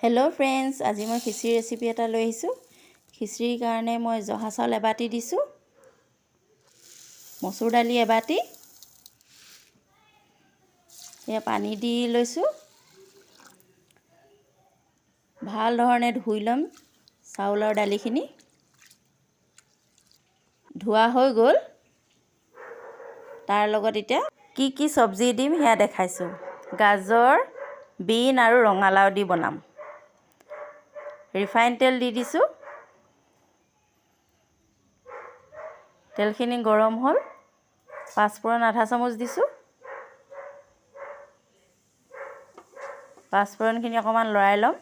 Hello' friends, আজি মই খিচিৰি recipe এটা লৈ আহিছোঁ। খিচিৰিৰ কাৰণে মই জহা চাউল এবাটি দিছোঁ, মচুৰ দালি এবাটি, এয়া পানী দি লৈছোঁ। ভাল ধৰণে ধুই ল'ম চাউল আৰু দালিখিনি। ধোৱা হৈ গ'ল। তাৰ লগত এতিয়া কি চব্জি দিম সেয়া দেখাইছোঁ। গাজৰ, বিন আৰু ৰঙালাও দি বনাম। ৰিফাইন তেল দি দিছোঁ। তেলখিনি গৰম হ'ল, পাঁচফোৰণ আধা চামুচ দিছোঁ। পাঁচফোৰণখিনি অকণমান লৰাই ল'ম।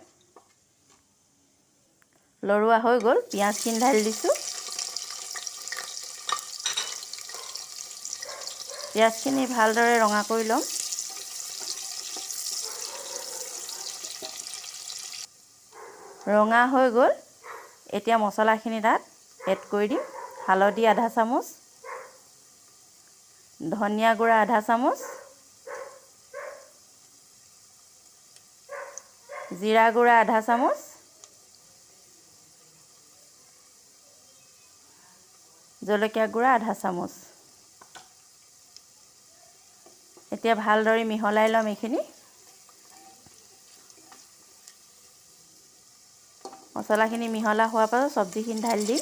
লৰোৱা হৈ গ'ল, পিঁয়াজখিনি ঢালি দিছোঁ। পিঁয়াজখিনি ভালদৰে ৰঙা কৰি ল'ম। ৰঙা হৈ গ'ল। এতিয়া মছলাখিনি তাত এড কৰি দিম। হালধি আধা চামুচ, ধনিয়া গুড়া আধা চামুচ, জিৰা গুড়া আধা চামুচ, জলকীয়া গুড়া আধা চামুচ। এতিয়া ভালদৰে মিহলাই ল'ম এইখিনি। মছলাখিনি মিহলা হোৱাৰ পাছত চব্জিখিনি ঢালি দিম।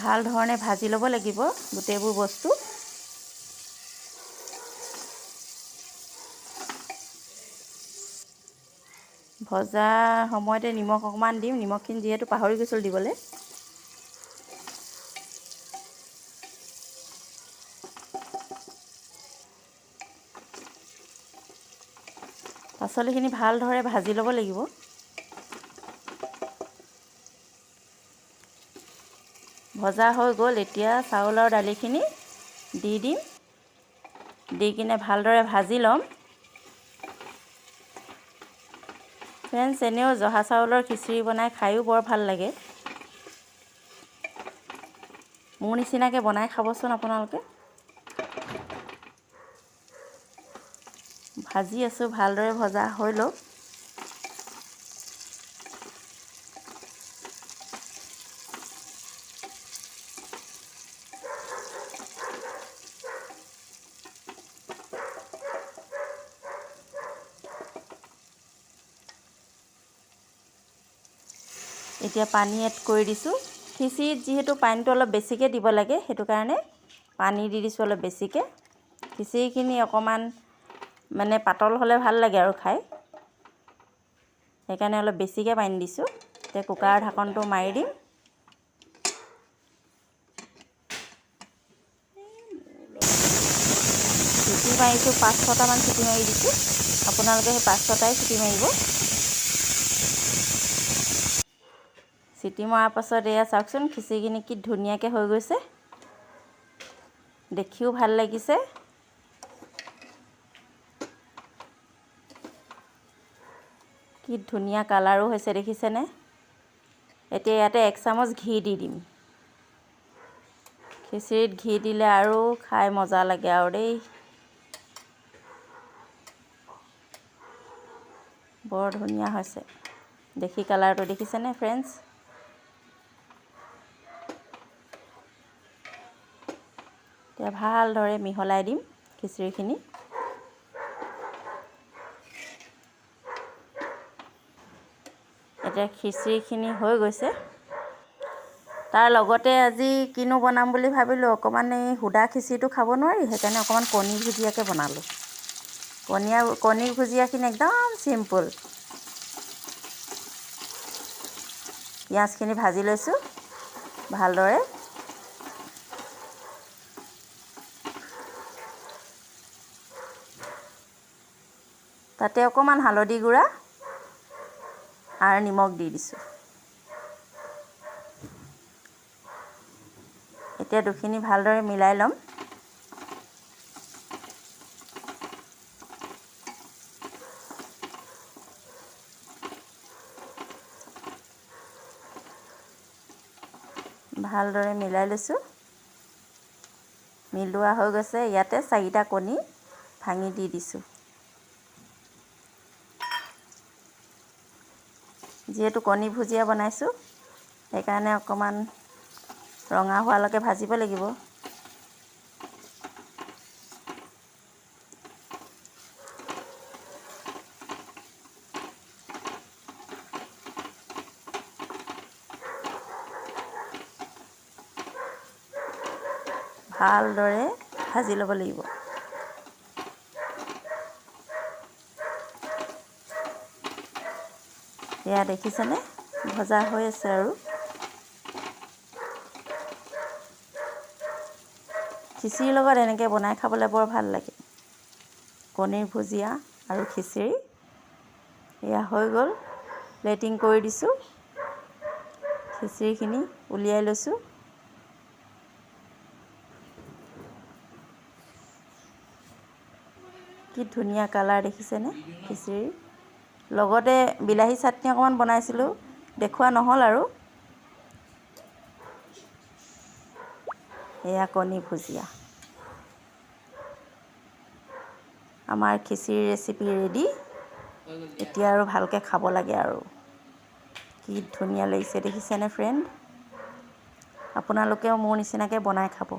ভাল ধৰণে ভাজি ল'ব লাগিব গোটেইবোৰ বস্তু। ভজা সময়তে নিমখ অকণমান দিম। নিমখখিনি যিহেতু পাহৰি গৈছিলোঁ দিবলৈ। পাচলিখিনি ভালদৰে ভাজি ল'ব লাগিব। ভজা হৈ গ'ল। এতিয়া চাউল আৰু দালিখিনি দি দিম। দি কিনে ভালদৰে ভাজি ল'ম। ফ্ৰেণ্ডছ, এনেও জহা চাউলৰ খিচিৰি বনাই খায়ো বৰ ভাল লাগে। মোৰ নিচিনাকৈ বনাই খাবচোন আপোনালোকে। ভাজি আছোঁ, ভালদৰে ভজা হৈ লওক। এতিয়া পানী এড কৰি দিছোঁ। খিচিৰিত যিহেতু পানীটো অলপ বেছিকৈ দিব লাগে, সেইটো কাৰণে পানী দি দিছোঁ অলপ বেছিকৈ। খিচিৰিখিনি অকণমান পাতল হ'লে ভাল লাগে আৰু খাই, সেইকাৰণে অলপ বেছিকৈ পানী দিছোঁ। এতিয়া কুকাৰৰ ঢাকনটো মাৰি দিম। চিটি মাৰিছোঁ, 5-6টামান চিটি মাৰি দিছোঁ। আপোনালোকে সেই 5-6টাই চিটি মাৰিব। চিটি মৰাৰ পাছত এয়া চাওকচোন, খিচিৰিখিনি কি ধুনীয়াকৈ হৈ গৈছে। দেখিও ভাল লাগিছে। কি ধুনীয়া কালাৰো হৈছে দেখিছেনে। এতিয়া ইয়াতে 1 চামুচ ঘি দি দিম। খিচিৰিত ঘি দিলে আৰু খাই মজা লাগে আৰু দেই। বৰ ধুনীয়া হৈছে দেখি, কালাৰটো দেখিছেনে ফ্ৰেণ্ডছ। এতিয়া ভালদৰে মিহলাই দিম খিচিৰিখিনি। এতিয়া খিচিৰিখিনি হৈ গৈছে। তাৰ লগতে আজি কিনো বনাম বুলি ভাবিলোঁ, অকণমান এই সুদা খিচিৰিটো খাব নোৱাৰি, সেইকাৰণে অকণমান কণী ভুজিয়াকৈ বনালোঁ। কণী ভুজিয়াখিনি একদম চিম্পুল। পিঁয়াজখিনি ভাজি লৈছোঁ ভালদৰে। তাতে অকণমান হালধি গুড়া আৰু নিমখ দি দিছোঁ। এতিয়া দুখিনি ভালদৰে মিলাই ল'ম। ভালদৰে মিলাই লৈছোঁ। মিলোৱা হৈ গৈছে। ইয়াতে 4টা কণী ভাঙি দি দিছোঁ। যিহেতু কণী ভুজিয়া বনাইছোঁ সেইকাৰণে অকণমান ৰঙা হোৱালৈকে ভাজিব লাগিব। ভালদৰে ভাজি ল'ব লাগিব। এয়া দেখিছেনে ভজা হৈ আছে আৰু খিচিৰিৰ লগত এনেকৈ বনাই খাবলৈ বৰ ভাল লাগে। কণীৰ ভুজিয়া আৰু খিচিৰি এয়া হৈ গ'ল। প্লেটিং কৰি দিছোঁ। খিচিৰিখিনি উলিয়াই লৈছোঁ। কি ধুনীয়া কালাৰ দেখিছেনে খিচিৰিৰ। লগতে বিলাহী চাটনি অকণমান বনাইছিলোঁ, দেখুওৱা নহ'ল আৰু। এয়া কণী ভুজিয়া। আমাৰ খিচিৰিৰ ৰেচিপি ৰেডি। এতিয়া আৰু ভালকৈ খাব লাগে আৰু। কি ধুনীয়া লাগিছে দেখিছেনে ফ্ৰেণ্ড। আপোনালোকেও মোৰ নিচিনাকৈ বনাই খাব।